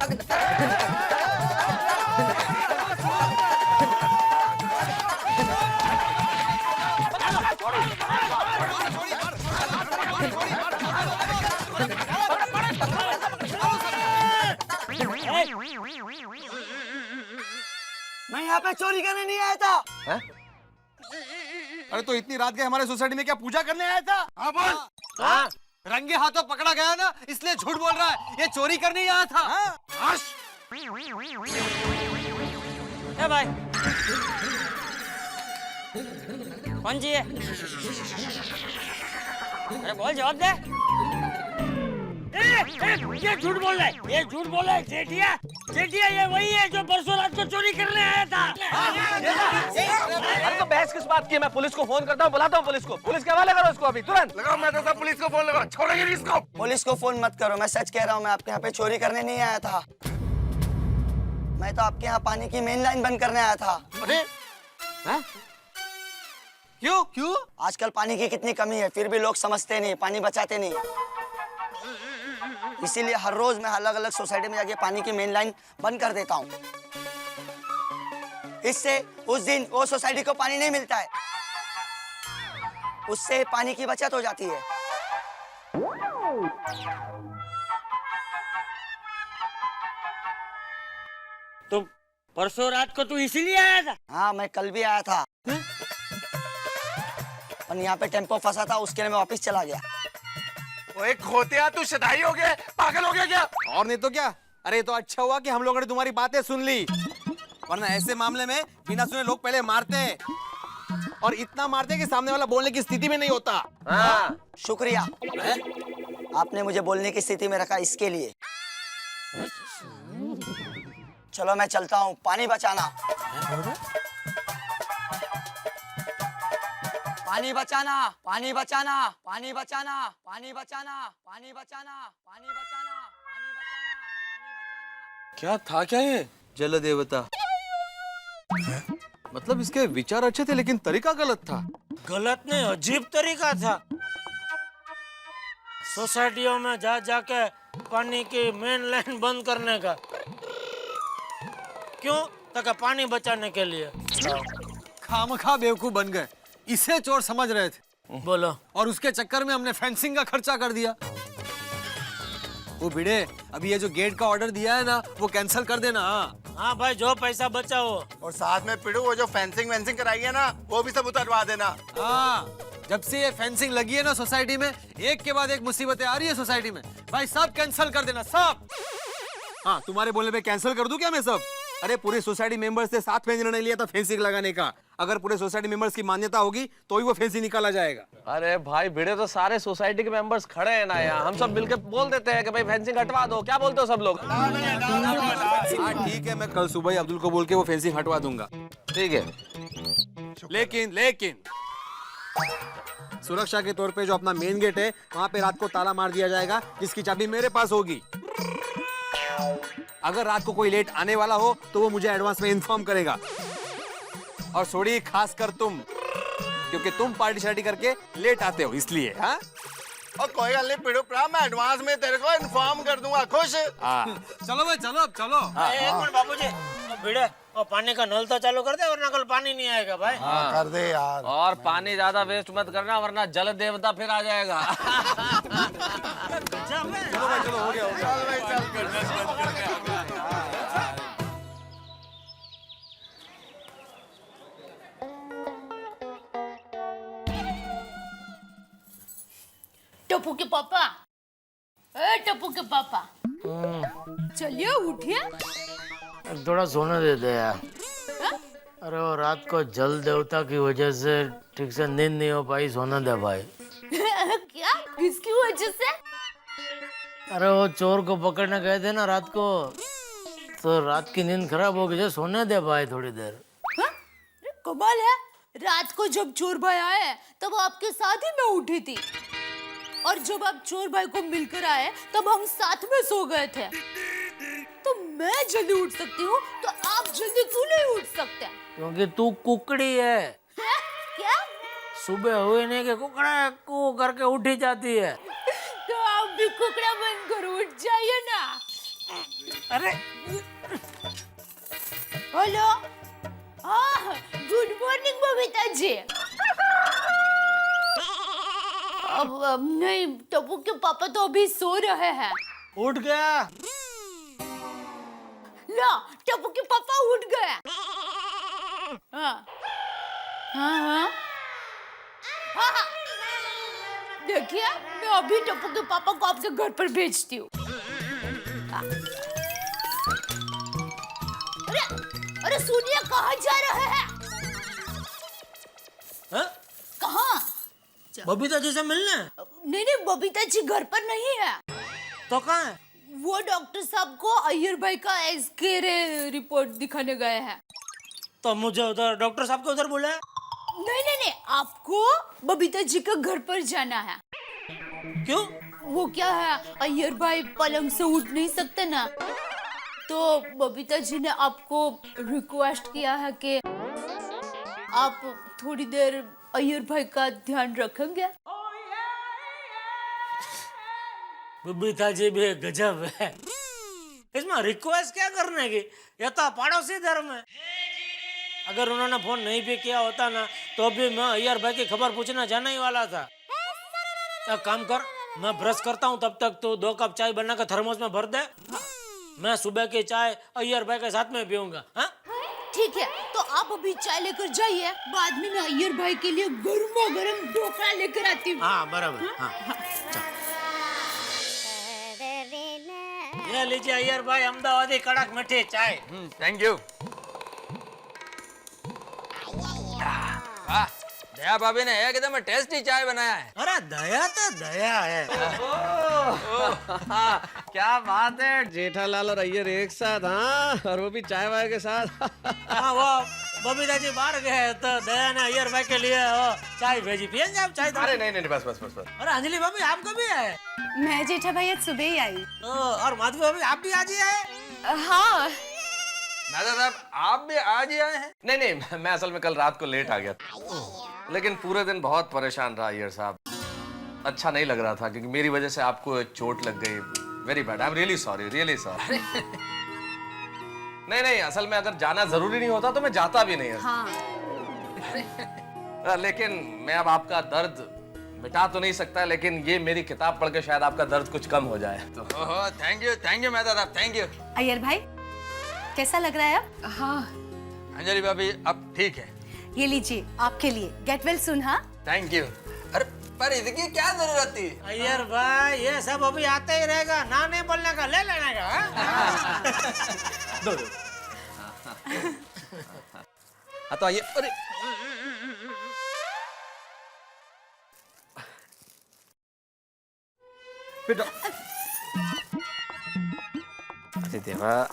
मैं यहाँ पे चोरी करने नहीं आया था। है? अरे तो इतनी रात गए हमारे सोसाइटी में क्या पूजा करने आया था? हाँ बोल। हाँ? रंगे हाथों पकड़ा गया ना, इसलिए झूठ बोल रहा है। ये चोरी करने ही आया था। हाँ? ए भाई, कौन जी है? अरे बोल, जवाब दे। ये झूठ बोल रहा है, ये झूठ बोल रहा है। जेठिया, जेठिया ये वही है जो परसों रात को चोरी करने आया था। अरे तो बहस किस बात की? मैं पुलिस को फोन करता हूँ, बुलाता हूँ पुलिस को। पुलिस के हवाले करो इसको अभी तुरंत। लगाओ, मैं तो सब पुलिस को फोन लगा, छोड़ेंगे नहीं इसको। पुलिस को फोन मत करो, मैं सच कह रहा हूँ। मैं आपके यहाँ पे चोरी करने नहीं आया था। मैं तो आपके यहाँ पानी की मेन लाइन बंद करने आया था। अरे क्यों क्यों? आजकल पानी की कितनी कमी है, फिर भी लोग समझते नहीं, पानी बचाते नहीं। इसीलिए हर रोज मैं अलग अलग सोसाइटी में जाके पानी की मेन लाइन बंद कर देता हूँ। इससे उस दिन वो सोसाइटी को पानी नहीं मिलता है, उससे पानी की बचत हो जाती है। तो परसों रात को तू इसीलिए आया था? हाँ, मैं कल भी आया था। और यहाँ पे टेम्पो फंसा था, उसके लिए मैं वापस चला गया। ओए खोतिया, तू शदाई हो गया, पागल हो गया क्या? और नहीं तो क्या। अरे तो अच्छा हुआ कि हम लोगों ने तुम्हारी बातें सुन ली, वरना ऐसे मामले में बिना सुने लोग पहले मारते हैं, और इतना मारते हैं कि सामने वाला बोलने की स्थिति में नहीं होता। हाँ। शुक्रिया, आपने मुझे बोलने की स्थिति में रखा, इसके लिए। चलो मैं चलता हूँ, पानी बचाना। पानी बचाना, पानी बचाना, पानी बचाना, पानी बचाना, पानी बचाना, पानी बचाना, पानी बचाना। क्या था क्या ये? जल देवता। मतलब इसके विचार अच्छे थे लेकिन तरीका गलत था। गलत नहीं, अजीब तरीका था। सोसाइटियों में जा जाके पानी की मेन लाइन बंद करने का। क्यों? ताकि पानी बचाने के लिए। खामखा बेवकूफ बन गए, इसे चोर समझ रहे थे। बोलो। और उसके चक्कर में हमने फेंसिंग का खर्चा कर दिया। वो भिड़े, अभी ये जो गेट का ऑर्डर दिया है ना, वो कैंसिल कर देना। हाँ भाई, जो पैसा बचा हो। और साथ में पिड़ू, वो जो फेंसिंग वेंसिंग कराई है ना, वो भी सब उतरवा देना। हाँ, जब से ये फेंसिंग लगी है ना सोसाइटी में, एक के बाद एक मुसीबतें आ रही है सोसाइटी में। भाई सब कैंसिल कर देना, सब। हाँ, तुम्हारे बोलने पे कैंसिल कर दूं क्या मैं सब? अरे पूरे सोसाइटी मेंबर्स से साथ में निर्णय लिया था फेंसिंग लगाने का। अगर पूरे सोसाइटी मेंबर्स की मान्यता होगी तो ही वो फेंसिंग निकाला जाएगा। अरे भाई भिड़े, तो सारे सोसाइटी के मेंबर्स खड़े हैं ना यहाँ, हम सब मिलकर बोल देते हैं कि भाई फेंसिंग हटवा दो। क्या बोलते हो सब लोग? हाँ ठीक है, मैं कल सुबह ही अब्दुल को बोल के वो फेंसिंग हटवा दूंगा। ठीक है, लेकिन सुरक्षा के तौर पे जो अपना मेन गेट है, वहाँ पे रात को ताला मार दिया जाएगा, जिसकी चाबी मेरे पास होगी। अगर रात को कोई लेट आने वाला हो तो वो मुझे एडवांस में इन्फॉर्म करेगा। और सोड़ी, खास कर तुम, क्योंकि तुम पार्टी शार्टी करके लेट आते हो इसलिए। हाँ, और कोई गल नहीं पिड़ू प्रा, मैं एडवांस में तेरे को इन्फॉर्म कर दूंगा। खुश? चलो भाई, चलो अब चलो। एक मिनट बाबूजी, भिड़े, और पानी का नल तो चालू कर दे, वरना कल पानी नहीं आएगा भाई। हाँ, कर दे यार। और पानी ज्यादा वेस्ट मत करना, वरना जल देवता फिर आ जाएगा। चलो भाई, चलो, हो गया। चल भाई, चल। टप्पू के पापा, ए टप्पू के पापा, चलिए उठिए। थोड़ा सोने दे दे यार। हाँ? अरे वो रात को जल देवता की वजह से ठीक से नींद नहीं हो पाई, सोने दे भाई। क्या? किसकी वजह से? अरे वो चोर को पकड़ने गए थे ना रात को, तो रात की नींद खराब हो गई। सोने दे भाई थोड़ी देर। हाँ? अरे कमाल है, रात को जब चोर भाई आए तब आपके साथ ही मैं उठी थी, और जब आप चोर भाई को मिलकर आए तब हम साथ में सो गए थे। तो मैं जल्दी उठ सकती हूँ, तो आप जल्दी क्यों नहीं उठ सकते? क्योंकि तू कुकड़ी है। हैं? क्या? सुबह हुई नहीं कि कुकड़ा को करके उठी जाती है। तो आप भी कुकड़ा बनकर उठ जाइए ना। अरे हेलो, हाँ गुड मॉर्निंग बबीता जी। अब नहीं, टप्पू के पापा तो अभी सो रहे हैं। उठ गया। ला, टप्पू के पापा उठ गए। हाँ हाँ हाँ हाँ, देखिए मैं अभी टप्पू के पापा को आपके घर पर भेजती हूँ। अरे अरे सुनिए, कहाँ जा रहे हैं? हाँ? कहाँ? बबीता जी से मिलने? नहीं नहीं, बबीता जी घर पर नहीं है। तो कहाँ है? वो डॉक्टर साहब को अय्यर भाई का एक्सरे रिपोर्ट दिखाने गए हैं। तो मुझे उधर डॉक्टर साहब को उधर बोला है? नहीं नहीं नहीं, आपको बबीता जी के घर पर जाना है। क्यों? वो क्या है, अय्यर भाई पलंग से उठ नहीं सकते ना, तो बबीता जी ने आपको रिक्वेस्ट किया है कि आप थोड़ी देर अय्यर भाई का ध्यान रखेंगे। बबीता जी भी गजब है। इसमें रिक्वेस्ट क्या करने की, ये तो पड़ोसी धर्म है। अगर उन्होंने फोन नहीं भी किया होता ना, तो भी मैं अय्यर भाई की खबर पूछना जाने ही वाला था। एक काम कर, मैं ब्रश करता हूँ, तब तक तू 2 कप चाय बना कर थर्मोस में भर दे। मैं सुबह की चाय अय्यर भाई के साथ में पीऊंगा। हाँ? ठीक है, तो आप अभी चाय लेकर जाइए, बाद में मैं अय्यर भाई के लिए गर्मा गर्म ढोकला लेकर आती हूँ। हाँ बराबर। हाँ। ये लीजिए अय्यर भाई, अहमदाबादी कड़क मीठी चाय। Thank you. वाह, दया भाभी ने एकदम टेस्टी चाय बनाया है। अरे दया तो दया है। क्या बात है, जेठालाल और अय्यर एक साथ, हाँ, और वो भी चाय वाय के साथ। हाँ, वो बबीता जी बाहर गए तो दया ने अय्यर भाई के लिए चाय भेजी। पियेंगे आप चाय? अरे नहीं नहीं, बस बस बस बस। अरे अंजलि भाभी, आप कभी आए? मैं जेठा भाई आज सुबह ही आई। और माधवी भाभी, आप भी आज ही आए? हाँ, नादा साहब, आप भी आज ही आए हैं? नहीं नहीं, मैं असल में कल रात को लेट आ गया था, लेकिन पूरे दिन बहुत परेशान रहा अय्यर साहब। अच्छा नहीं लग रहा था क्योंकि मेरी वजह से आपको चोट लग गई। Very bad, I am really sorry, really sorry. नहीं नहीं, असल में अगर जाना जरूरी नहीं होता तो मैं जाता भी नहीं। हाँ। लेकिन मैं अब आपका दर्द मिटा तो नहीं सकता, लेकिन ये मेरी किताब पढ़ के शायद आपका दर्द कुछ कम हो जाए। तो थैंक यू मेहता साहब, थैंक यू। अय्यर भाई, कैसा लग रहा है अब? हाँ। अंजलि भाभी अब ठीक है। ये लीजिए आपके लिए, गेट वेल सून। हाँ, थैंक यू। अरे पर इसकी क्या जरूरत थी? अय्यर भाई, ये सब अभी आते ही रहेगा, ना नहीं बोलने का, ले लेने का। हाँ? दो। हाँ तो आइए। अरे बेटा, अरे देवा,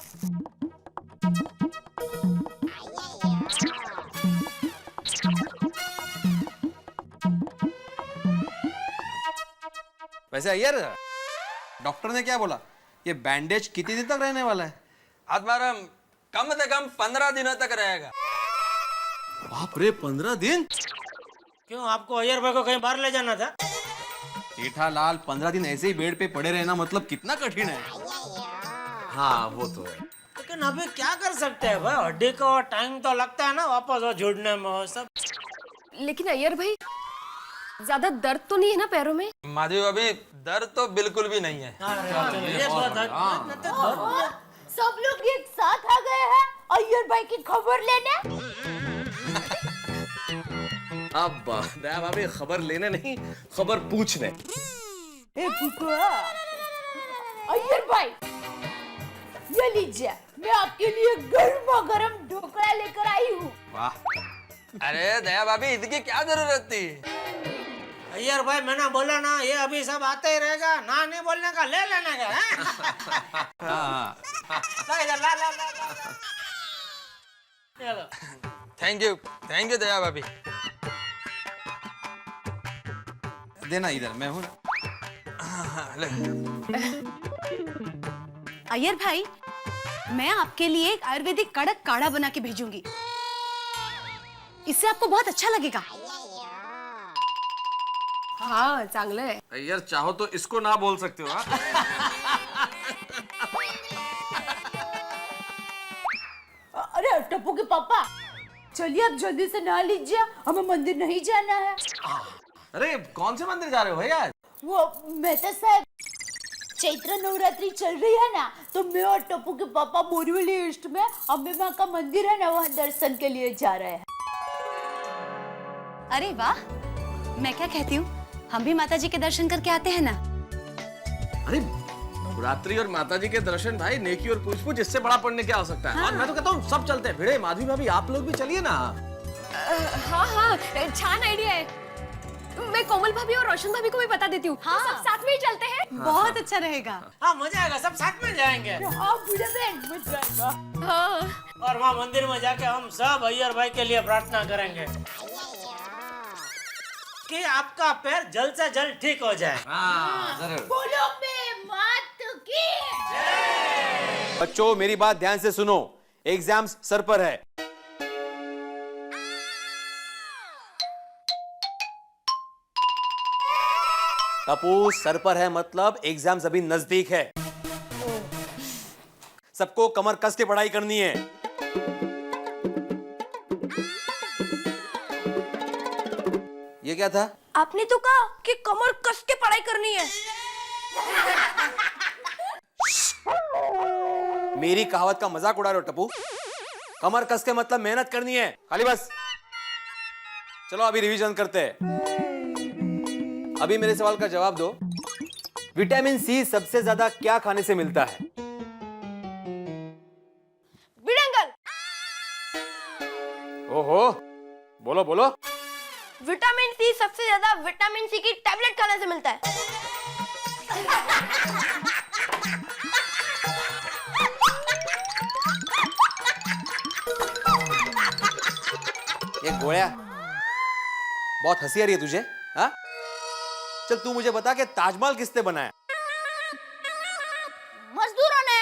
वैसे अय्यर, डॉक्टर ने क्या बोला? ये बैंडेज कितने दिन तक रहने वाला है? आत्माराम कम से कम 15 दिनों तक रहेगा। बाप रे, 15 दिन? क्यों, आपको अय्यर भाई को कहीं बाहर ले जाना था? जेठालाल, 15 दिन ऐसे ही बेड पे पड़े रहना मतलब कितना कठिन है। हाँ वो तो है। लेकिन अभी क्या कर सकते हैं भाई, हड्डी को टाइम तो लगता है ना वापस वो जुड़ने में, वो सब। लेकिन अय्यर भाई, ज्यादा दर्द तो नहीं है ना पैरों में? माधवी भाभी, दर्द तो बिल्कुल भी नहीं है। ये बात है। सब लोग एक साथ आ गए हैं अय्यर भाई की खबर लेने। अब दया भाभी, खबर लेने नहीं, खबर पूछने। अय्यर भाई, ये लीजिए, मैं आपके लिए गर्मा गर्म ढोकला लेकर आई हूँ। वाह। अरे दया भाभी, इसकी क्या जरूरत थी? अय्यर भाई, मैंने बोला ना, ये अभी सब आते ही रहेगा, ना नहीं बोलने का, ले लेने का। ला इधर, ला ला ला ला। चलो। थैंक यू दया भाभी। देना इधर, मैं हूँ। अय्यर भाई, मैं आपके लिए एक आयुर्वेदिक कड़क काढ़ा बना के भेजूंगी, इससे आपको बहुत अच्छा लगेगा। हाँ, चांगलं है। अय्यर, चाहो तो इसको ना बोल सकते हो। हाँ? टप्पू के पापा, चलिए आप जल्दी से नहा लीजिए, हमें मंदिर नहीं जाना है। अरे कौन से मंदिर जा रहे हो भैया? वो मेहता साहब, चैत्र नवरात्रि चल रही है ना, तो मैं और टप्पू के पापा बोरीवली ईस्ट में अम्बे माँ का मंदिर है ना, वहाँ दर्शन के लिए जा रहे हैं। अरे वाह, मैं क्या कहती हूँ, हम भी माता जी के दर्शन करके आते हैं ना। अरे नवरात्रि और माताजी के दर्शन भाई, नेकी और पूछ पूछ, इससे बड़ा पुण्य क्या हो सकता है? और मैं तो कहता हूँ सब चलते हैं। भिड़े, माधवी भाभी, आप लोग भी चलिए ना। हाँ हाँ, छान आइडिया है। मैं कोमल भाभी और रोशन भाभी को भी बता देती हूँ। हाँ। सब साथ में ही चलते हैं। बहुत अच्छा रहेगा। हाँ मजा आएगा, सब साथ में जाएंगे। हाँ बुढ़े बहन, मजा आएगा। हाँ। और वहाँ मंदिर में जाके हम सब अय्यर भाई के लिए प्रार्थना करेंगे कि आपका पैर जल्द से जल्द ठीक हो जाए। हाँ जरूर। बोलो मैं मात की। बच्चों मेरी बात ध्यान से सुनो, एग्जाम्स सर पर है। टप्पू, सर पर है मतलब एग्जाम्स अभी नजदीक है। सबको कमर कस के पढ़ाई करनी है। ये क्या था? आपने तो कहा कि कमर कस के पढ़ाई करनी है। मेरी कहावत का मजाक उड़ा रहे हो टप्पू? कमर कस के मतलब मेहनत करनी है, खाली बस। चलो अभी रिवीजन करते हैं। अभी मेरे सवाल का जवाब दो। विटामिन सी सबसे ज्यादा क्या खाने से मिलता है? बिडंगल। ओहो, बोलो बोलो। विटामिन सी सबसे ज्यादा विटामिन सी की टैबलेट खाने से मिलता है। ये गोया, बहुत हंसी आ रही है तुझे, हाँ? चल तू मुझे बता कि ताजमहल किसने बनाया? मजदूरों ने।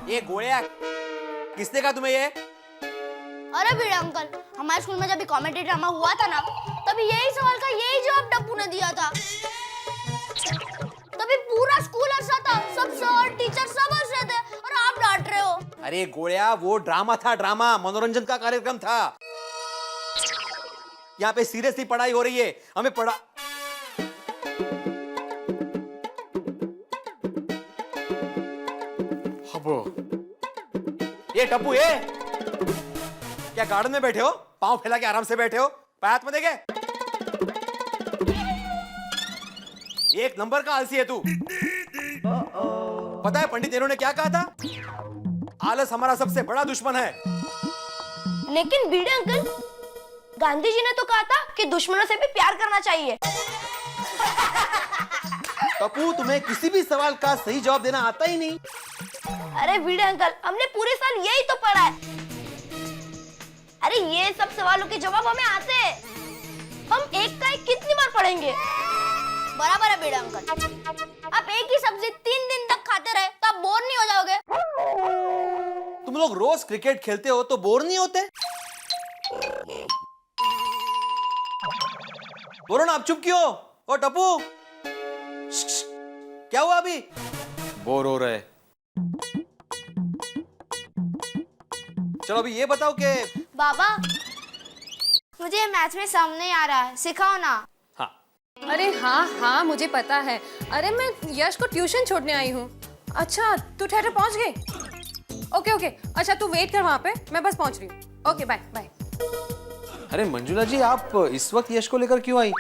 ये गोया, किसने कहा तुम्हें ये? अरे भिड़े अंकल, हमारे स्कूल में जब कॉमेडी ड्रामा हुआ था ना, तभी यही सवाल का यही जवाब टप्पू ने दिया था। तभी पूरा स्कूल हंसा था, सब सर टीचर सब हंस रहे थे, और आप डांट रहे हो। अरे गोया, वो ड्रामा था, ड्रामा, मनोरंजन का कार्यक्रम था। यहाँ पे सीरियसली पढ़ाई हो रही है, हमें पढ़ा। ये टप्पू, ये क्या गार्डन में बैठे हो? पांव फैला के आराम से बैठे हो, पैर हाथ में देखे? एक नंबर का आलसी है तू। पता है पंडित नेहरू ने क्या कहा था? आलस हमारा सबसे बड़ा दुश्मन है। लेकिन भिड़े अंकल, गांधी जी ने तो कहा था कि दुश्मनों से भी प्यार करना चाहिए। टप्पू, तुम्हें किसी भी सवाल का सही जवाब देना आता ही नहीं। अरे भिड़े अंकल, हमने पूरे साल यही तो पढ़ा है। अरे ये सब सवालों के जवाब हमें आते हैं। हम एक का एक कितनी बार पढ़ेंगे? बराबर है भिड़े अंकल। आप एक ही सब्जी 3 दिन तक खाते रहे तो आप बोर नहीं हो जाओगे? तुम लोग रोज क्रिकेट खेलते हो तो बोर नहीं होते? बोलो ना, आप चुप क्यों? ओ टप्पू, क्या हुआ अभी? बोर हो रहे। चलो अभी ये बताओ कि बाबा, मुझे मैथ्स में समझ नहीं आ रहा है, सिखाओ ना। हाँ, अरे हाँ हाँ, मुझे पता है। अरे मैं यश को ट्यूशन छोड़ने आई हूँ। अच्छा, तू ठहर, पहुँच गई? ओके ओके, अच्छा तू वेट कर वहाँ पे, मैं बस पहुँच रही हूँ। Okay bye bye. अरे मंजुला जी, आप इस वक्त यश को लेकर क्यों आई?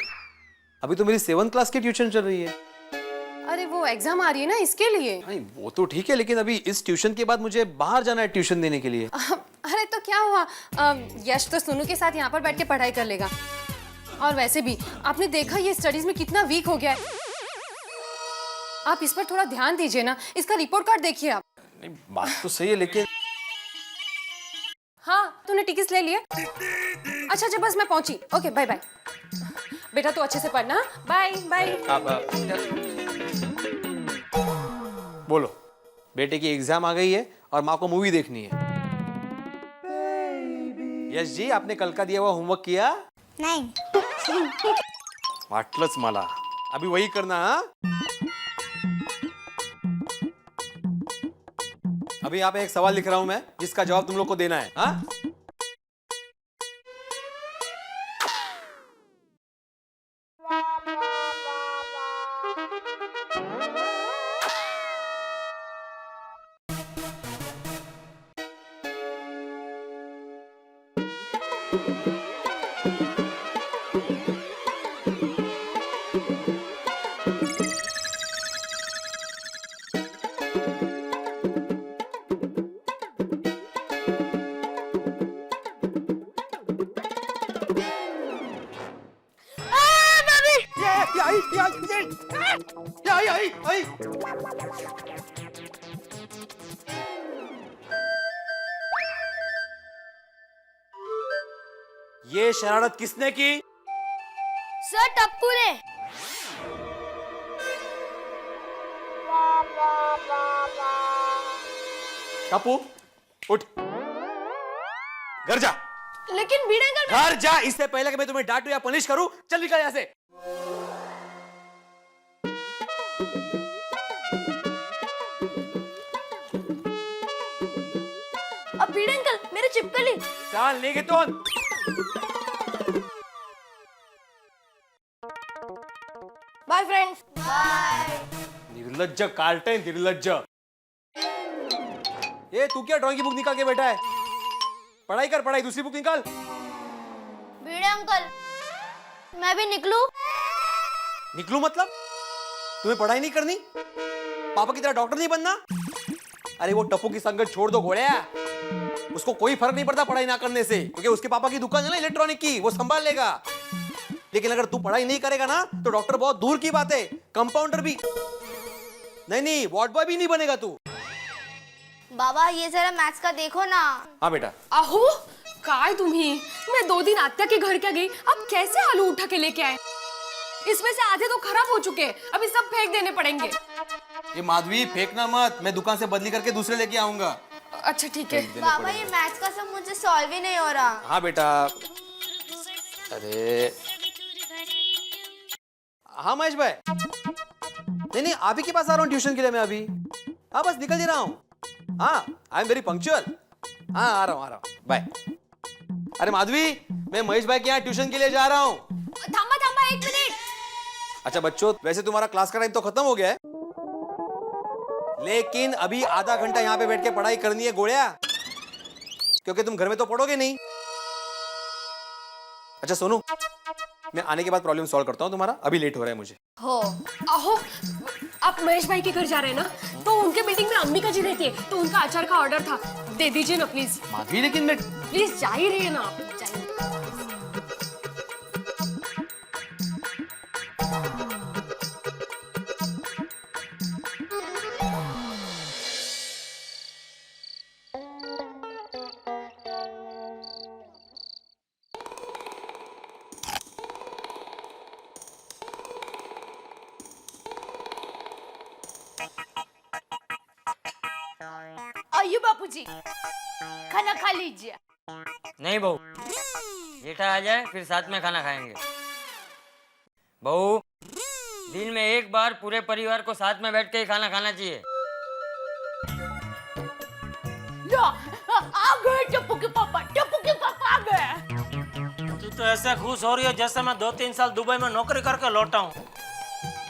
अभी तो मेरी 7th क्लास की ट्यूशन चल रही है। अरे वो एग्जाम आ रही है ना, इसके लिए। नहीं वो तो ठीक है, लेकिन अभी इस ट्यूशन के बाद मुझे बाहर जाना है ट्यूशन देने के लिए। अरे तो क्या हुआ, यश तो सोनू के साथ यहाँ पर बैठ के पढ़ाई कर लेगा। और वैसे भी आपने देखा ये स्टडीज में कितना वीक हो गया है। आप इस पर थोड़ा ध्यान दीजिए ना, इसका रिपोर्ट कार्ड देखिए आप। नहीं बात तो सही है, लेकिन हाँ, तूने टिकट्स ले लिए? अच्छा अच्छा, बस मैं पहुंची। Okay bye bye. बेटा तू अच्छे से पढ़ना, बाय बाय। बोलो, बेटे की एग्जाम आ गई है और माँ को मूवी देखनी है। यश जी, आपने कल का दिया हुआ होमवर्क किया? नहीं। वाटलंच मला, अभी वही करना। हाँ? अभी यहाँ पे एक सवाल लिख रहा हूं मैं, जिसका जवाब तुम लोग को देना है। हाँ? आई। ये शरारत किसने की? सर टप्पू ने। टप्पू उठ, घर जा। लेकिन बीड़ा अंकल घर जा, इससे पहले कि मैं तुम्हें डांटूं या पनिश करूं। चल निकल यहाँ से। अब बीड़ा अंकल मेरे चिपकली। चल लेके तो। Bye friends. बाय। निर्लज्ज कार्टेन, निर्लज्ज। ये तू क्या ड्राइंग की बुक निकाल के बैठा है? पढ़ाई कर, पढ़ाई। दूसरी बुक निकाल। बीड़ा अंकल मैं भी निकलूं? निकलूं मतलब? तुम्हें पढ़ाई नहीं करनी? पापा की तरह डॉक्टर नहीं बनना? अरे वो टप्पू की संगत छोड़ दो घोड़िया। उसको कोई फर्क नहीं पड़ता पढ़ाई ना करने से, क्योंकि उसके पापा की दुकान है ना इलेक्ट्रॉनिक की, वो संभाल लेगा। लेकिन अगर तू पढ़ाई नहीं करेगा ना तो डॉक्टर बहुत दूर की बात है, कंपाउंडर भी नहीं, वार्ड बॉय भी नहीं बनेगा तू। बाबा ये जरा मैथ्स का देखो ना। हाँ बेटा। अहो काय तुम्ही, मैं 2 दिन आत्या के घर क्या गई, अब कैसे आलू उठा के लेके आए? इसमें से आधे तो खराब हो चुके, अभी सब फेंक देने पड़ेंगे। ये माधवी फेंकना मत, मैं दुकान से बदली करके दूसरे लेके आऊंगा। अच्छा ठीक है। बाबा ये मैथ्स का सब मुझे सॉल्व ही नहीं हो रहा। हाँ बेटा। अरे हाँ महेश भाई, नहीं आप ही के पास आ रहा हूँ ट्यूशन के लिए मैं अभी। हाँ बस निकल ही रहा हूँ। हाँ आई एम वेरी पंक्चुअल। हाँ आ रहा हूँ बाय। अरे माधवी, मैं महेश भाई के यहाँ ट्यूशन के लिए जा रहा हूँ। थामा 1 मिनट। अच्छा बच्चों, वैसे तुम्हारा क्लास का टाइम तो खत्म हो गया है, लेकिन अभी आधा घंटा यहाँ पे बैठ के पढ़ाई करनी है गोड़िया, क्योंकि तुम घर में तो पढ़ोगे नहीं। अच्छा सोनू, मैं आने के बाद प्रॉब्लम सॉल्व करता हूँ तुम्हारा, अभी लेट हो रहा है मुझे। हो अहो आप महेश भाई के घर जा रहे हैं ना, तो उनके बिल्डिंग में अंबिका जी रहती है, तो उनका अचार का ऑर्डर था, दे दीजिए ना प्लीज। माधवी लेकिन मैं प्लीज जा ही रही है ना आप, जाइए। आइए बापूजी खाना खा लीजिए। नहीं बहू, जेठा आ जाए फिर साथ में खाना खाएंगे। बहू, दिन में एक बार पूरे परिवार को साथ में बैठ के ही खाना खाना चाहिए। लो, आ गए टप्पू के पापा आ गए। तू तो ऐसे खुश हो रही हो जैसे मैं 2-3 साल दुबई में नौकरी करके लौटा हूँ।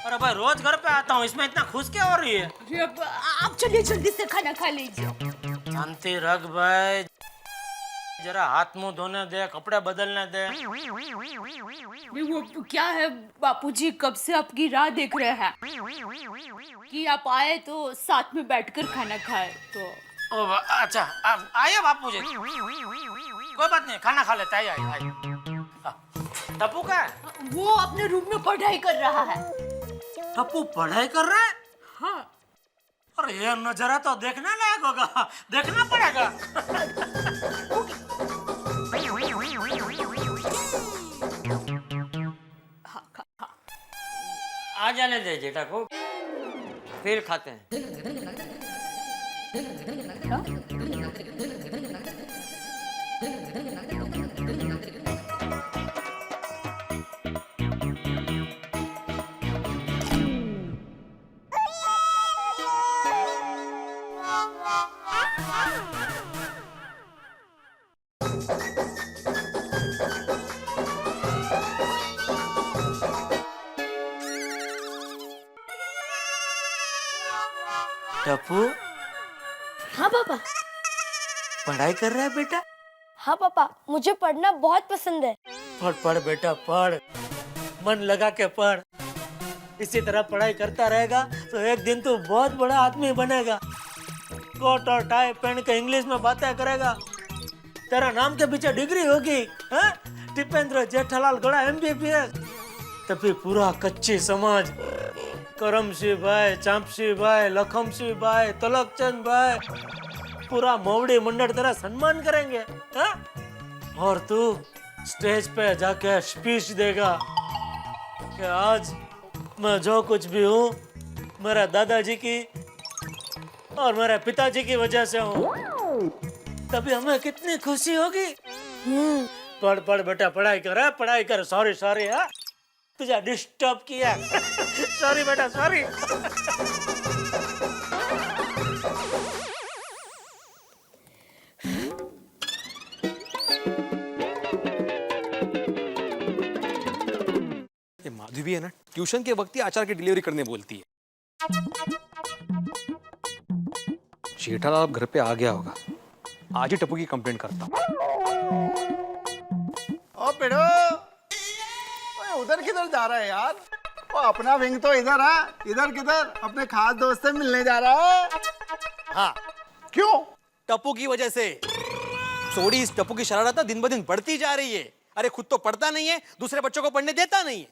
अरे भाई रोज घर पे आता हूँ, इसमें इतना खुश क्या हो रही है? अरे अब आप चलिए जल्दी से खाना खा लीजिए। शांति रख भाई, जरा हाथ मुंह धोने दे, कपड़े बदलने दे। वो क्या है बापूजी, कब से आपकी राह देख रहे हैं कि आप आए तो साथ में बैठकर खाना खाए। तो अच्छा आइए बापू जी, कोई बात नहीं, खाना खा लेते हैं। आइए। टप्पू का है? वो अपने रूम में पढ़ाई कर रहा है। टप्पू पढ़ाई कर रहा है? हाँ। अरे ये नजारा तो देखना लायक होगा, देखना पड़ेगा। आ जाने दे जेठा को, फिर खाते हैं। टप्पू हाँ पापा। पढ़ाई कर रहा है बेटा? हाँ पापा, मुझे पढ़ना बहुत पसंद है। पढ़ पढ़ बेटा पढ़, मन लगा के पढ़। इसी तरह पढ़ाई करता रहेगा तो एक दिन तू बहुत बड़ा आदमी बनेगा। कोट और टाई पहन के इंग्लिश में बातें करेगा। तेरा नाम के पीछे डिग्री होगी, हाँ? टिपेंद्र जेठालाल गड़ा MBBS। तभी पूरा कच्ची समाज करमसिंह भाई, चांपसिंह भाई, लखमसिंह भाई, तलकचंद भाई, पूरा मोवड़ी मंडल तेरा सम्मान करेंगे, हाँ? और तू स्टेज पे जाके स्पीच देगा कि आज मैं जो कुछ भी हूँ मेरे दादाजी की और मेरे पिताजी की वजह से हूँ। तभी हमें कितनी खुशी होगी। पढ़ पढ़ बेटा, पढ़ाई कर, पढ़ाई कर। सॉरी सॉरी, हाँ तुझे डिस्टर्ब किया। सॉरी बेटा सॉरी। ये माधवी है ना, ट्यूशन के वक्त ही आचार की डिलीवरी करने बोलती है। जेठालाल अब घर पे आ गया होगा, आज ही टप्पू की कंप्लेंट करता हूँ। ओ पिड़ो, ओए उधर किधर जा रहा है यार? ओ अपना विंग तो इधर है, इधर किधर? अपने खास दोस्त से मिलने जा रहा है? हाँ, क्यों? टप्पू की वजह से। सोडी, इस टप्पू की शरारत दिन ब दिन बढ़ती जा रही है। अरे खुद तो पढ़ता नहीं है, दूसरे बच्चों को पढ़ने देता नहीं है।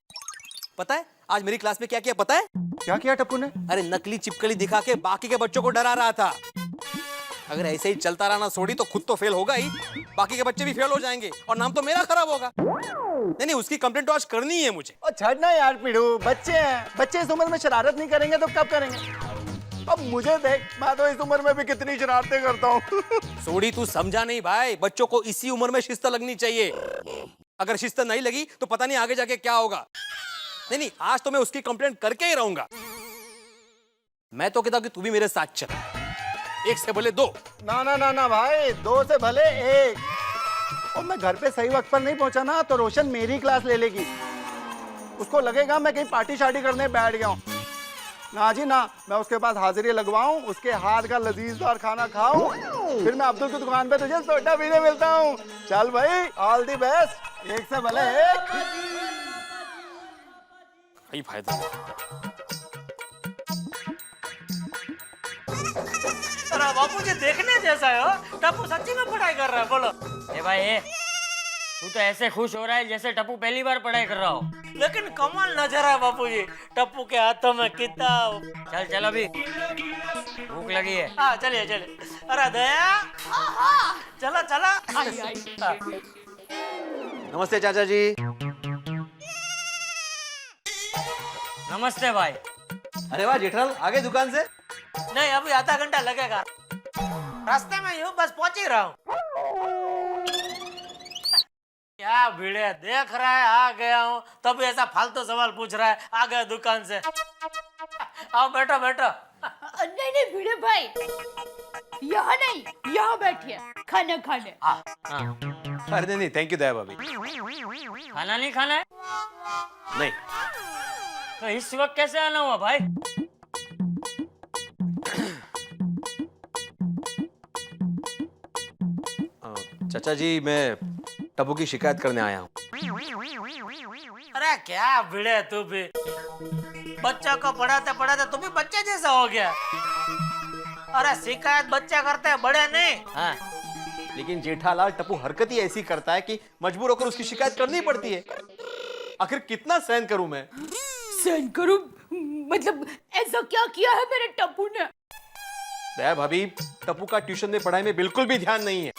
पता है आज मेरी क्लास में क्या किया पता है? क्या किया टप्पू ने? अरे नकली चिपकली दिखा के बाकी के बच्चों को डरा रहा था। अगर ऐसे ही चलता रहा ना सोडी तो खुद तो फेल होगा ही, बाकी के बच्चे भी फेल हो जाएंगे और नाम तो मेरा खराब होगा। नहीं नहीं, उसकी कंप्लेंट तो आज करनी है मुझे। ओ छड़ना यार पिड़ू, बच्चे हैं, बच्चे इस उम्र में शरारत नहीं करेंगे तो कब करेंगे? अब मुझे देख, मैं तो इस उम्र में भी कितनी शरारतें करता हूँ। सोडी तू समझा नहीं भाई, बच्चों को इसी उम्र में शिस्त लगनी चाहिए। अगर शिस्त नहीं लगी तो पता नहीं आगे जाके क्या होगा। नहीं नहीं, आज तो मैं उसकी कंप्लेंट करके ही रहूंगा। मैं तो कहता हूं कि तू भी मेरे साथ चल, एक से भले दो। ना ना ना ना भाई, दो से भले एक। और मैं घर पे सही वक्त पर नहीं पहुंचा ना तो रोशन मेरी क्लास ले लेगी। उसको लगेगा मैं कहीं पार्टी शार्टी करने बैठ गया हूँ। ना जी ना, मैं उसके पास हाजिरी लगवाऊं, उसके हाथ का लजीजदार खाना खाऊं, फिर मैं अब्दुल की दुकान पे तुझे सोडा पीने मिलता हूँ। चल भाई, ऑल दी बेस्ट, एक से भले एक। यही फायदा। अरे बापू जी देखने जैसा है हो। टप्पू सच्ची में पढ़ाई कर रहा है, बोलो। ए भाई ए, तू तो ऐसे खुश हो रहा है जैसे टप्पू पहली बार पढ़ाई कर रहा हो। लेकिन कमाल नजर है बापू जी, टप्पू के हाथों में किताब। चल चल, अभी भूख लगी है। हाँ चलिए चलिए। अरे दया, चलो चलो। नमस्ते चाचा जी। नमस्ते भाई। अरे वाह जेठालाल, आ गए दुकान से? नहीं, अभी आधा घंटा लगेगा। रास्ते में यूं बस पहुंच ही रहा हूँ। क्या भिड़े देख रहा है, आ गया हूँ तभी ऐसा फालतू सवाल पूछ रहा है। आ गया दुकान से। आओ बैठो बैठो। नहीं नहीं भिड़े भाई, यहाँ नहीं, यहाँ बैठिए खाना खाने। अरे नहीं, थैंक यू दया भाभी। खाना नहीं खाना है? नहीं। तो इस वक्त कैसे आना हुआ भाई? चाचा जी, मैं टप्पू की शिकायत करने आया हूँ। अरे क्या भिड़े तू भी, बच्चा को पढ़ाते पढ़ाते तू भी बच्चे जैसा हो गया। अरे शिकायत बच्चा करते हैं, बड़े नहीं। हाँ। लेकिन जेठालाल टप्पू हरकत ही ऐसी करता है कि मजबूर होकर उसकी शिकायत करनी पड़ती है। आखिर कितना सहन करूं मैं? सहन करूं मतलब ऐसा क्या किया है मेरे टप्पू ने? दया भाभी, टप्पू का ट्यूशन में पढ़ाई में बिल्कुल भी ध्यान नहीं है।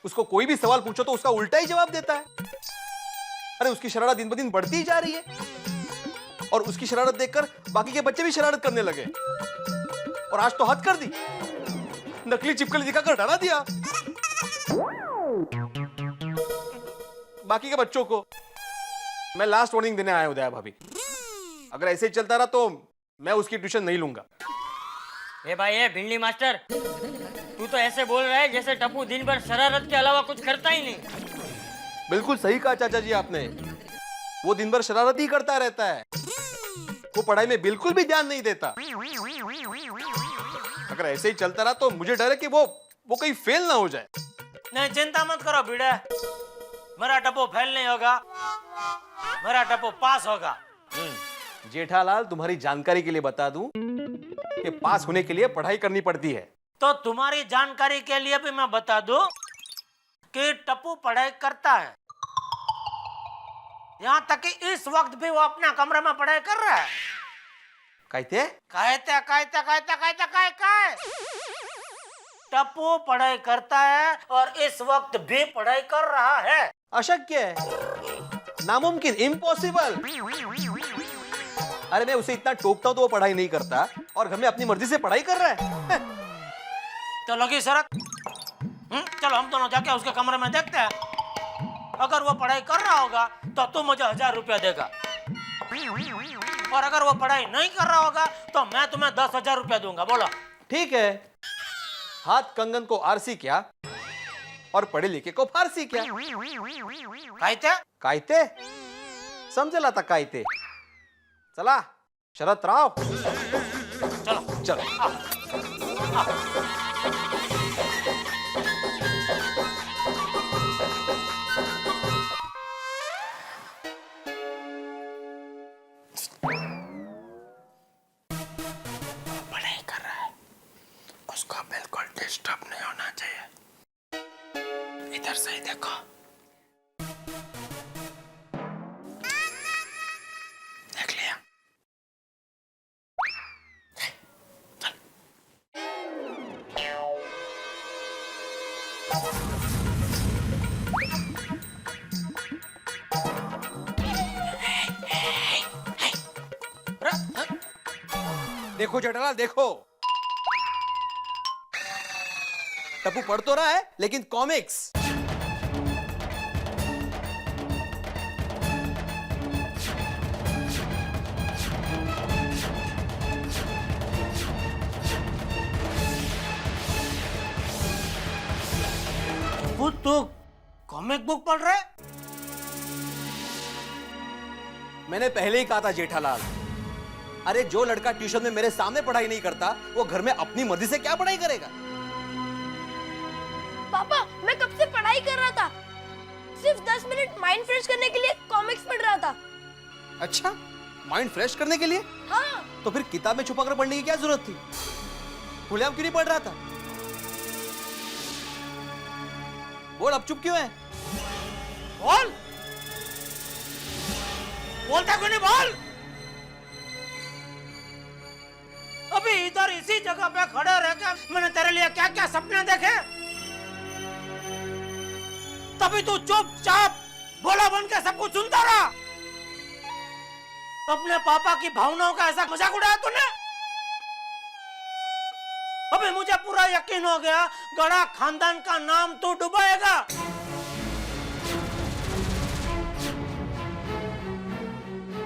उसको कोई भी सवाल पूछो तो उसका उल्टा ही जवाब देता है। अरे उसकी शरारत दिन ब दिन बढ़ती ही जा रही है और उसकी शरारत देखकर बाकी के बच्चे भी शरारत करने लगे। और आज तो हद कर दी, नकली चिपकली दिखाकर डरा दिया बाकी के बच्चों को। मैं लास्ट वार्निंग देने आया हूं दया भाभी, अगर ऐसे ही चलता रहा तो मैं उसकी ट्यूशन नहीं लूंगा। ए भाई ए भिंडी मास्टर, तू तो ऐसे बोल रहा है जैसे टप्पू दिन भर शरारत के अलावा कुछ करता ही नहीं। बिल्कुल सही कहा चाचा जी आपने, वो दिन भर शरारत ही करता रहता है। वो पढ़ाई में बिल्कुल भी ध्यान नहीं देता। अगर ऐसे ही चलता रहा तो मुझे डर है कि वो कहीं फेल ना हो जाए। नहीं, चिंता मत करो भिड़े, मेरा टप्पू फेल नहीं होगा, मेरा टप्पू पास होगा। जेठालाल, तुम्हारी जानकारी के लिए बता दूं कि पास होने के लिए पढ़ाई करनी पड़ती है। तो तुम्हारी जानकारी के लिए भी मैं बता दूं कि टप्पू पढ़ाई करता है, यहाँ तक कि इस वक्त भी वो अपने कमरे में पढ़ाई कर रहा है। कहते टप्पू पढ़ाई करता है और इस वक्त भी पढ़ाई कर रहा है। अशक्य है, नामुमकिन, इम्पॉसिबल। अरे मैं उसे इतना टोकता हूं तो वो पढ़ाई नहीं करता और घर में अपनी मर्जी से पढ़ाई कर रहा है। तो लगी सड़क। चलो हम दोनों जाके उसके कमरे में देखते हैं। अगर वो पढ़ाई कर रहा होगा तो तू मुझे 1000 रुपया देगा, और अगर वो पढ़ाई नहीं कर रहा होगा तो मैं तुम्हें 10,000 रुपया दूंगा। बोलो। ठीक है, हाथ कंगन को आरसी क्या और पढ़े लिखे को फारसी क्या। कहते कायते समझला था, कायते। चला शरद राव, चलो चलो। पढ़ाई कर रहा है, उसको बिल्कुल डिस्टर्ब नहीं होना चाहिए। इधर से ही देखो। देख लिया? देखो जेठालाल, देखो, टप्पू पढ़ तो रहा है लेकिन कॉमिक्स। वो तो कॉमिक बुक पढ़ रहा है। मैंने पहले ही कहा था जेठालाल, अरे जो लड़का ट्यूशन में मेरे सामने पढ़ाई नहीं करता वो घर में अपनी मर्जी से क्या पढ़ाई करेगा। पापा, मैं कब से पढ़ाई कर रहा था, सिर्फ 10 मिनट माइंड फ्रेश करने के लिए कॉमिक्स पढ़ रहा था। अच्छा, माइंड फ्रेश करने के लिए? हाँ। तो फिर किताब में छुपाकर पढ़ने की क्या जरूरत थी? खुलेआम क्यों नहीं पढ़ रहा था? बोल, अब चुप क्यों है? बोल, बोलता क्यों नहीं? बोल। अभी इधर इसी जगह पे खड़े रहकर मैंने तेरे लिए क्या क्या सपने देखे, तभी तू चुपचाप भोला बन के सब कुछ सुनता रहा। अपने पापा की भावनाओं का ऐसा मजाक उड़ाया तूने। अभी मुझे पूरा यकीन हो गया, गड़ा खानदान का नाम तू डुबाएगा।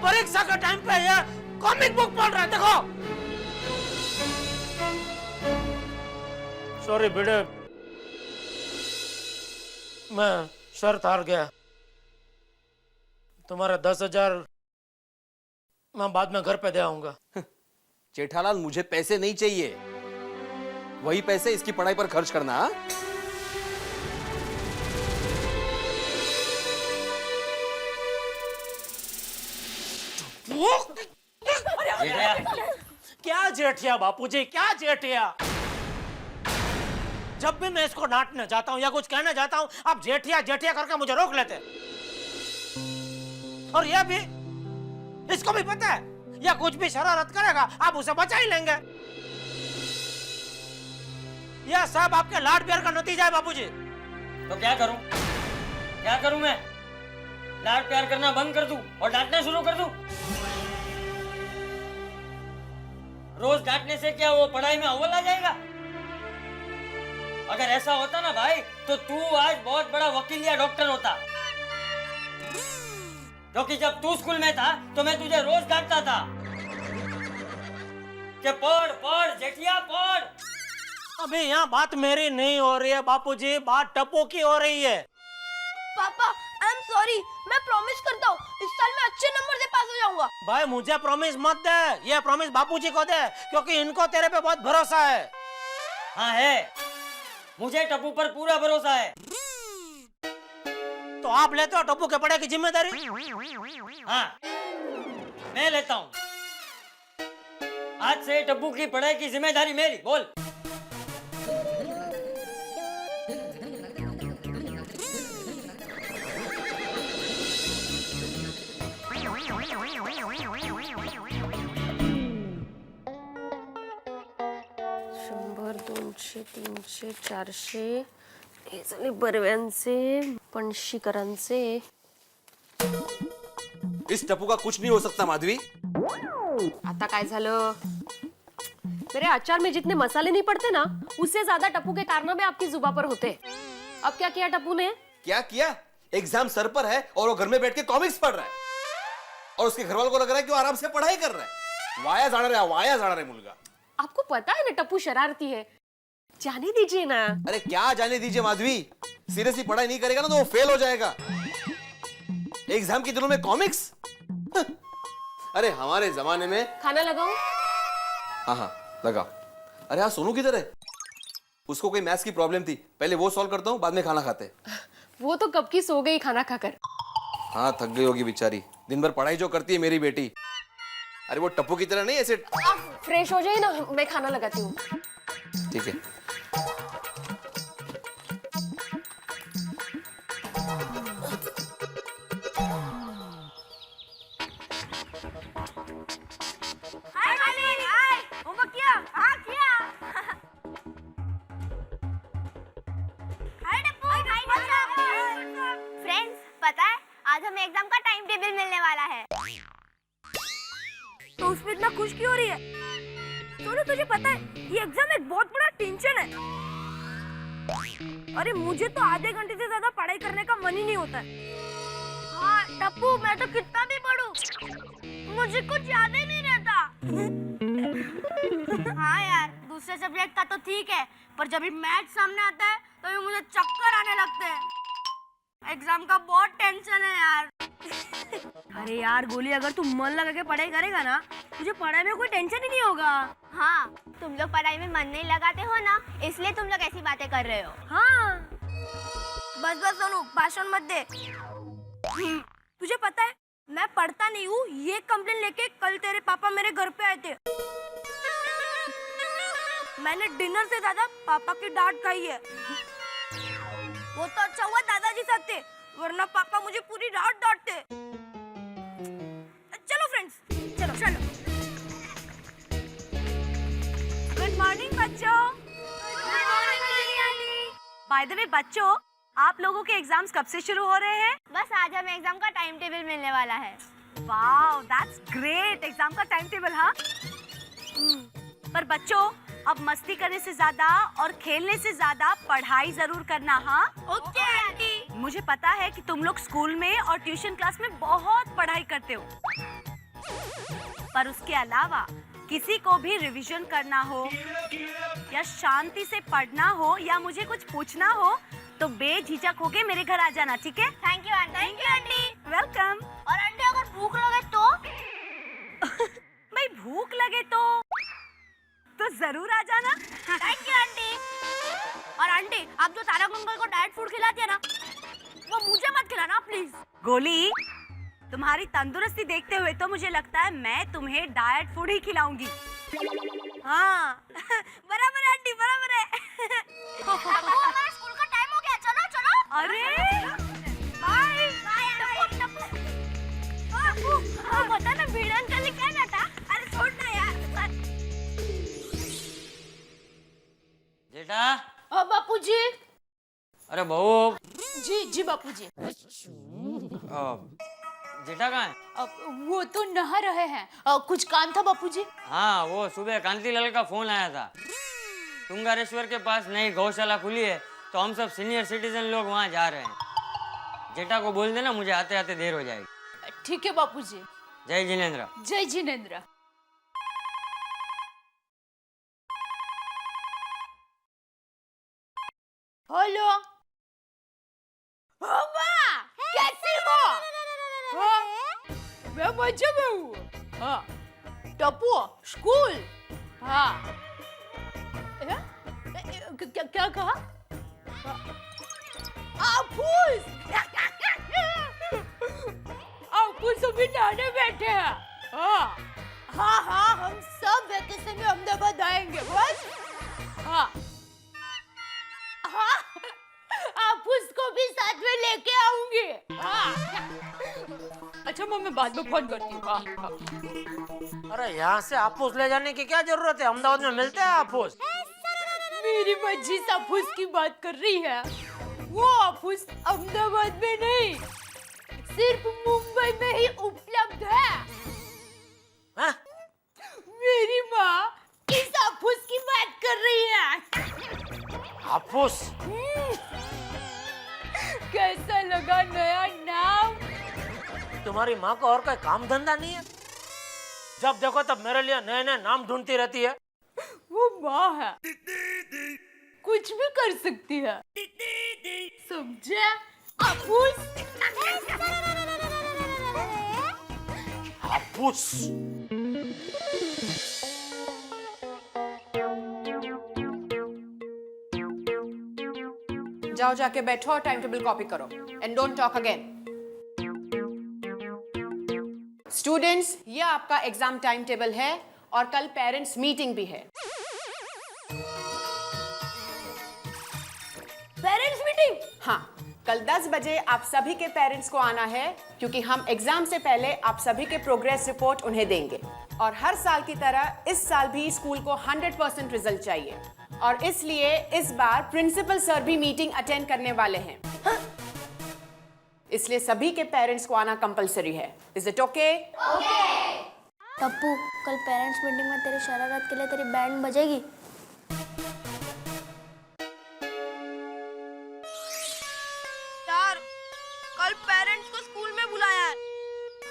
परीक्षा के टाइम पे ये कॉमिक बुक पढ़ रहा है। देखो, सॉरी बेटे, मैं शर्त हार गया। तुम्हारा 10,000 मैं बाद में घर पे दे आऊंगा। जेठालाल, मुझे पैसे नहीं चाहिए, वही पैसे इसकी पढ़ाई पर खर्च करना। हाँ? क्या जेठिया बापूजी, क्या जेठिया। जब भी मैं इसको डांटने जाता हूँ या कुछ कहने जाता हूँ, आप जेठिया जेठिया करके मुझे रोक लेते। और यह भी, इसको भी पता है, या कुछ भी शरारत करेगा आप उसे बचा ही लेंगे। यह सब आपके लाड प्यार का नतीजा है बापूजी। तो क्या करूं? क्या करूं मैं? लाड प्यार करना बंद कर दूं और डांटना शुरू कर दूं? रोज डांटने से क्या वो पढ़ाई में अव्वल आ जाएगा? अगर ऐसा होता ना भाई, तो तू आज बहुत बड़ा वकील या डॉक्टर होता। क्योंकि जब तू स्कूल में था तो मैं तुझे रोज डांटता था कि पढ़ पढ़ जेठिया पढ़। अभी यहाँ बात मेरी नहीं हो रही है बापूजी, बात टप्पू की हो रही है। पापा, आई एम सॉरी, मैं प्रॉमिस करता हूँ इस साल में अच्छे नंबर से पास हो जाऊंगा। भाई मुझे प्रॉमिस मत दे, ये प्रॉमिस बापूजी को दे, क्योंकि इनको तेरे पे बहुत भरोसा है। हाँ है, मुझे टप्पू पर पूरा भरोसा है। तो आप लेते हो टप्पू के पढ़ाई की जिम्मेदारी? हाँ, मैं लेता हूँ। आज से टप्पू की पढ़ाई की जिम्मेदारी मेरी। बोल। शंभर 200 300 400 हे बरव्यांचे पणशीकरांचे। इस टप्पू का कुछ नहीं हो सकता माधवी। आता काय झालं? मेरे अचार में जितने मसाले नहीं पड़ते ना, उससे ज्यादा टप्पू के कारनामे आपकी जुबान पर होते। अब क्या किया टप्पू ने? क्या किया? एग्जाम सर पर है और वो घर में बैठ के कॉमिक्स पढ़ रहा है, और उसके घर वालों को लग रहा है कि वो आराम से पढ़ाई कर रहा है। वाया जाना रे मुलगा। आपको पता है ना टप्पू शरारती है, जाने दीजिए ना। अरे क्या जाने दीजिए माधवी, सीरियसली पढ़ाई नहीं करेगा ना तो वो फेल हो जाएगा। एग्जाम के दिनों में कॉमिक्स? अरे हमारे जमाने में। खाना लगाओ? हाँ लगा। अरे हाँ, सोनू किधर है? उसको कोई मैथ्स की प्रॉब्लम थी, पहले वो सॉल्व करता हूँ, बाद में खाना खाते। वो तो कब की सो गई खाना खाकर। हाँ थक गई होगी बेचारी, दिन भर पढ़ाई जो करती है मेरी बेटी। अरे वो टप्पू की तरह नहीं, ऐसे। आप फ्रेश हो जाइए ना, मैं खाना लगाती हूँ। ठीक है। हाय मालिक, हाय। होमवर्क किया? हाँ किया। हाय टप्पू, हाय बच्चा। फ्रेंड्स, पता है आज हमें एग्जाम का टाइम टेबल मिलने वाला है। तो उसमें इतना खुश क्यों हो रही है? सोनू तुझे पता है ये एग्जाम एक बहुत बड़ा टेंशन है। अरे मुझे तो आधे घंटे से ज्यादा पढ़ाई करने का मन ही नहीं होता है। हाँ टप्पू, मैं तो कितना भी पढूं मुझे कुछ याद ही नहीं रहता। हाँ यार, दूसरे सब्जेक्ट का तो ठीक है, पर जब भी मैथ सामने आता है तो भी मुझे चक्कर आने लगते हैं। एग्जाम का बहुत टेंशन है यार। अरे यार गोली, अगर तू मन लगा के पढ़ाई करेगा ना, तुझे पढ़ाई में कोई टेंशन ही नहीं होगा। हाँ, तुम लोग पढ़ाई में मन नहीं लगाते हो ना, इसलिए तुम लोग ऐसी बातें कर रहे हो। हाँ बस बस सोनू, भाषण मत दे। तुझे पता है मैं पढ़ता नहीं हूँ, ये कंप्लेन लेके कल तेरे पापा मेरे घर पे आए थे। मैंने डिनर से ज्यादा पापा की डांट खाई है। वो तो अच्छा हुआ दादाजी साथ थे, वरना पापा मुझे पूरी रात डांटते। चलो फ्रेंड्स, चलो चलो। गुड मॉर्निंग बच्चों। Good morning. By the way बच्चों, आप लोगों के एग्जाम्स कब से शुरू हो रहे हैं? बस आज हमें एग्जाम का टाइम टेबल मिलने वाला है। Wow, that's great. एग्जाम का टाइम टेबल, हाँ। पर बच्चों, अब मस्ती करने से ज्यादा और खेलने से ज्यादा पढ़ाई जरूर करना, हाँ? Okay aunty. मुझे पता है कि तुम लोग स्कूल में और ट्यूशन क्लास में बहुत पढ़ाई करते हो, पर उसके अलावा किसी को भी रिवीजन करना हो या शांति से पढ़ना हो या मुझे कुछ पूछना हो तो बेझिझक होके मेरे घर आ जाना, ठीक है? Thank you aunty. Thank you aunty. Welcome. और आंटी अगर भूख लगे तो? भाई भूख लगे तो जरूर आ जाना। Thank you aunty. और आंटी, आप जो तारक अंकल को डाइट फूड खिलाती है ना, वो मुझे मत खिलाना प्लीज। गोली, तुम्हारी तंदुरुस्ती देखते हुए तो मुझे लगता है मैं तुम्हें डाइट फूड ही खिलाऊंगी। हाँ बराबर है आंटी, बराबर है। हमारे स्कूल का टाइम हो गया, चलो चलो। अरे बाय बाय टप्पू। पता ना भिड़न अंकल ने क्या डांटा? अरे छोड़ ना यार। जेठा। बापूजी। अरे बहू। जी जी बापूजी। जेठा कहाँ है? वो तो नहा रहे हैं। कुछ काम था बापूजी? हाँ, वो सुबह कांतिलाल का फोन आया था। तुंगारेश्वर के पास नई गौशाला खुली है, तो हम सब सीनियर सिटीजन लोग वहाँ जा रहे हैं। जेठा को बोल देना, मुझे आते आते देर हो जाएगी। ठीक है बापूजी। जय जिनेंद्र। जय जिनेंद्र। हेलो माँ, कैसी हो? हाँ? मजे में हूँ। हाँ टप्पू स्कूल। हाँ क्या कहा? आफूस आफूस अभी नहाने बैठे हैं। हाँ हाँ हाँ हम सब वैकेशन में अहमदाबाद आएंगे बस। हाँ हाँ आप उसको भी साथ में लेके आऊंगी। हाँ अच्छा मैं बाद में फोन करती हूँ। हाँ अरे यहाँ से आफूस ले जाने की क्या जरूरत है, अहमदाबाद में मिलते हैं आफूस। मेरी बच्ची आफूस की बात कर रही है, वो आफूस अहमदाबाद में नहीं सिर्फ मुंबई में ही उपलब्ध है। हाँ? मेरी माँ इस आफूस की बात कर रही है। आफूस कैसा लगा नया नाम? तुम्हारी माँ को और कोई काम धंधा नहीं है? जब देखो तब मेरे लिए नए नए नाम ढूंढती रहती है। वो माँ है, कुछ भी कर सकती है, समझे? आफूस आफूस जाओ जाके बैठो और टाइम टेबल कॉपी करो and don't talk again. Students, ये आपका एग्जाम टाइम टेबल है और कल पेरेंट्स मीटिंग भी है। Parents meeting? हाँ, कल 10 बजे आप सभी के पेरेंट्स को आना है क्योंकि हम एग्जाम से पहले आप सभी के प्रोग्रेस रिपोर्ट उन्हें देंगे और हर साल की तरह इस साल भी स्कूल को 100% रिजल्ट चाहिए और इसलिए इस बार प्रिंसिपल सर भी मीटिंग अटेंड करने वाले हैं। इसलिए सभी के पेरेंट्स को आना कंपलसरी है। Is it okay? टप्पू, कल पेरेंट्स मीटिंग में तेरी शरारत के लिए तेरी बैंड बजेगी। यार कल पेरेंट्स को स्कूल में बुलाया है,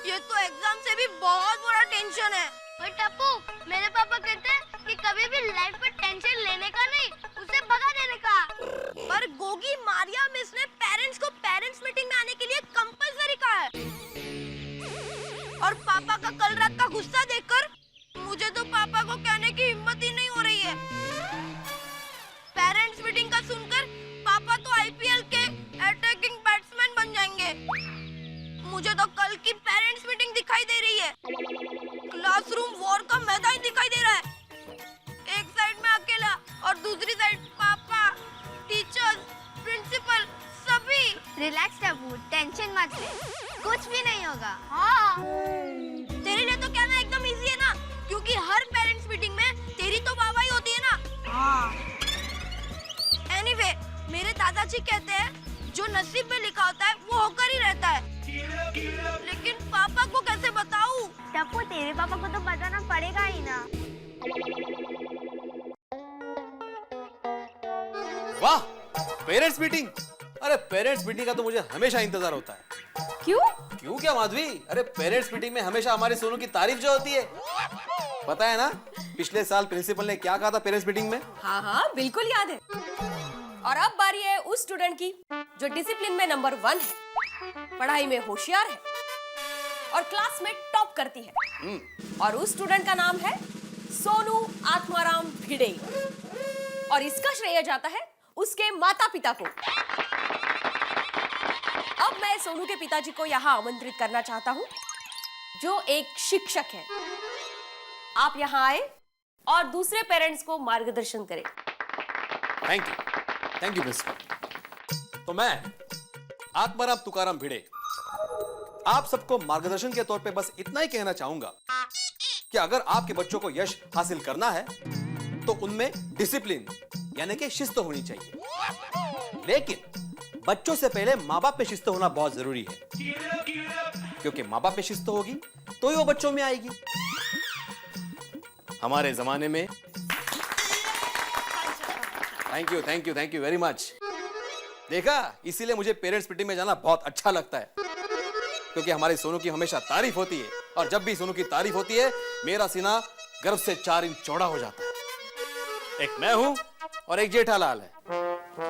ये तो एग्जाम से भी बहुत बड़ा टेंशन है। ओए टप्पू, मेरे पापा कहते हैं कि कभी भी लाइफ में टेंशन लेने का नहीं, उसे भगा देने का। पर गोगी मारिया मिस ने पेरेंट्स को पेरेंट्स मीटिंग में आने के लिए कंपलसरी कहा है और पापा का कल रात का गुस्सा देखकर मुझे तो पापा को कहने की हिम्मत ही नहीं हो रही है। पेरेंट्स मीटिंग का सुनकर पापा तो आईपीएल के अटैकिंग बैट्समैन बन जाएंगे। मुझे तो कल की पेरेंट्स मीटिंग दिखाई दे रही है, क्लासरूम वॉर का मैदान दिखाई दे रहा है। एक साइड में अकेला और दूसरी साइड पापा, टीचर्स, प्रिंसिपल सभी। रिलैक्स टप्पू, टेंशन मत ले, कुछ भी नहीं होगा। हाँ तेरे लिए तो कहना एकदम इजी है ना, क्योंकि हर पेरेंट्स मीटिंग में तेरी तो वाहवाही होती है ना। हाँ एनीवे, मेरे दादाजी कहते हैं जो नसीब में लिखा होता है वो होकर ही रहता है। लेकिन पापा को कैसे बताऊं? टप्पू, तेरे पापा को तो बताना पड़ेगा ही ना। वाह, पेरेंट्स मीटिंग! अरे पेरेंट्स मीटिंग का तो मुझे हमेशा इंतजार होता है। क्यों? क्यों क्या माधवी? अरे पेरेंट्स मीटिंग में हमेशा हमारे सोनू की तारीफ जो होती है, पता है ना पिछले साल प्रिंसिपल ने क्या कहा था पेरेंट्स मीटिंग में? हाँ हाँ बिल्कुल याद है। और अब बारी है उस स्टूडेंट की जो डिसिप्लिन में नंबर 1 है, पढ़ाई में होशियार है और क्लास में टॉप करती है। और उस स्टूडेंट का नाम है सोनू आत्माराम भिड़े और इसका श्रेय जाता है उसके माता पिता को। अब मैं सोनू के पिताजी को यहाँ आमंत्रित करना चाहता हूँ जो एक शिक्षक है। आप यहाँ आए और दूसरे पेरेंट्स को मार्गदर्शन करें। Thank you principal. तो मैं आत्माराम तुकाराम भिड़े आप सबको मार्गदर्शन के तौर पे बस इतना ही कहना चाहूंगा कि अगर आपके बच्चों को यश हासिल करना है तो उनमें डिसिप्लिन यानी कि शिस्त होनी चाहिए। लेकिन बच्चों से पहले माँ बाप में शिस्त होना बहुत जरूरी है, क्योंकि माँ बाप में शिस्त होगी तो ही वो बच्चों में आएगी। हमारे जमाने में थैंक यू वेरी मच। देखा, इसीलिए मुझे पेरेंट्स मीटिंग में जाना बहुत अच्छा लगता है, क्योंकि हमारे सोनू की हमेशा तारीफ होती है और जब भी सोनू की तारीफ होती है मेरा सीना गर्व से 4 इंच चौड़ा हो जाता है। एक मैं हूं और एक जेठालाल है।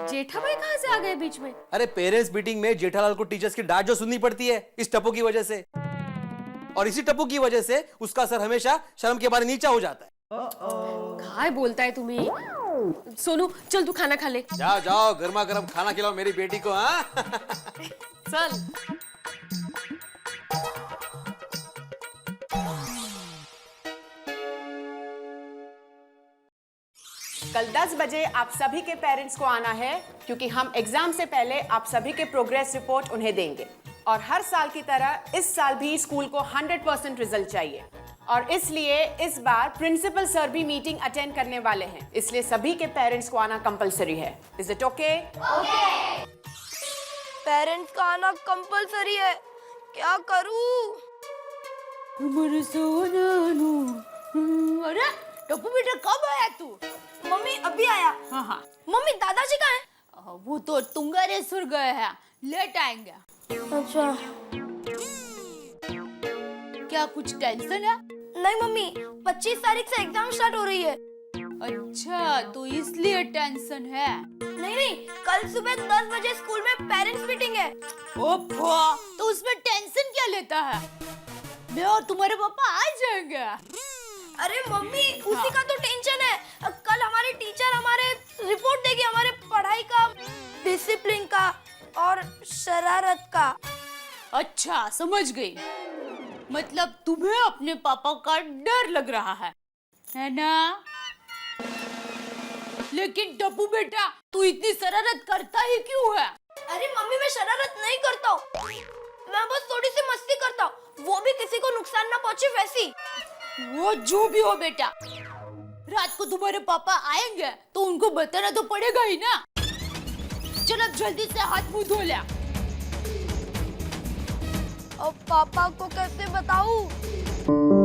जेठा भाई कहाँ से आ गए बीच में? अरे पेरेंट्स मीटिंग में जेठालाल को टीचर्स की डांट जो सुननी पड़ती है इस टप्पू की वजह से, और इसी टप्पू की वजह से उसका सर हमेशा शर्म के बारे नीचा हो जाता है। काय बोलता है तुम्हें? सोनू चल तू खाना खा ले। जाओ जाओ, गर्मा गर्म खाना खिलाओ मेरी बेटी को। हाँ चल। कल 10 बजे आप सभी के पेरेंट्स को आना है, क्योंकि हम एग्जाम से पहले आप सभी के प्रोग्रेस रिपोर्ट उन्हें देंगे। और हर साल की तरह इस साल भी स्कूल को 100% रिजल्ट चाहिए, और इसलिए इस बार प्रिंसिपल सर भी मीटिंग अटेंड करने वाले हैं, इसलिए सभी के पेरेंट्स को आना कंपलसरी है। Is it okay? पेरेंट्स का आना कंपलसरी है, क्या करूं? अरे टप्पू बेटा कब आया तू? मम्मी अभी आया। हाँ। मम्मी दादाजी कहाँ हैं? वो तो तुंगारेश्वर गए हैं, लेट आएंगे। अच्छा। क्या कुछ टेंशन है? नहीं मम्मी, 25 तारीख से एग्जाम स्टार्ट हो रही है। अच्छा, तो इसलिए टेंशन है। नहीं, कल सुबह 10 बजे स्कूल में पेरेंट्स मीटिंग है। ओफो, तो उसमें टेंशन क्या लेता है? मैं और तुम्हारे पापा आ जाएंगे। अरे मम्मी, उसी का तो टेंशन है। कल हमारे टीचर हमारे रिपोर्ट देगी, हमारे पढ़ाई का, डिसिप्लिन का और शरारत का। अच्छा, समझ गई। मतलब तुम्हें अपने पापा का डर लग रहा है ना? लेकिन टप्पू बेटा, तू इतनी शरारत करता ही क्यों है? अरे मम्मी, मैं शरारत नहीं करता हूँ, मैं बस थोड़ी सी मस्ती करता हूँ, वो भी किसी को नुकसान ना पहुँचे वैसी। वो जो भी हो बेटा, रात को तुम्हारे पापा आएंगे तो उनको बताना तो पड़ेगा ही ना। चल अब जल्दी से हाथ मुंह धो ले। अब पापा को कैसे बताऊं?